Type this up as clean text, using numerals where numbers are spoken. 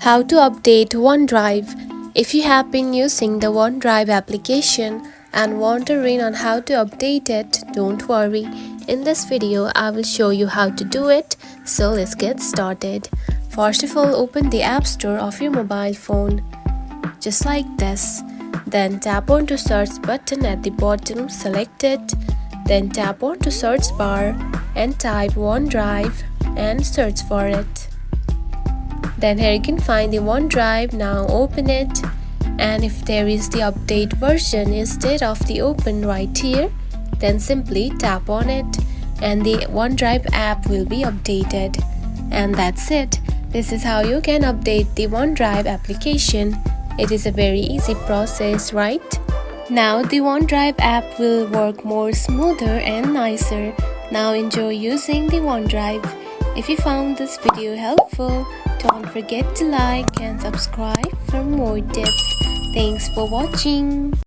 How to update OneDrive. If you have been using the OneDrive application and wondering on how to update it, don't worry. In this video, I will show you how to do it. So let's get started. First of all, open the App Store of your mobile phone. Just like this. Then tap on to search button at the bottom, select it. Then tap on to search bar and type OneDrive and search for it. Then here you can find the OneDrive. Now open it, and if there is the update version instead of the open right here, then simply tap on it and the OneDrive app will be updated. And that's it. This is how you can update the OneDrive application. It is a very easy process, right? Now the OneDrive app will work more smoother and nicer. Now enjoy using the OneDrive. If you found this video helpful, don't forget to like and subscribe for more tips. Thanks for watching.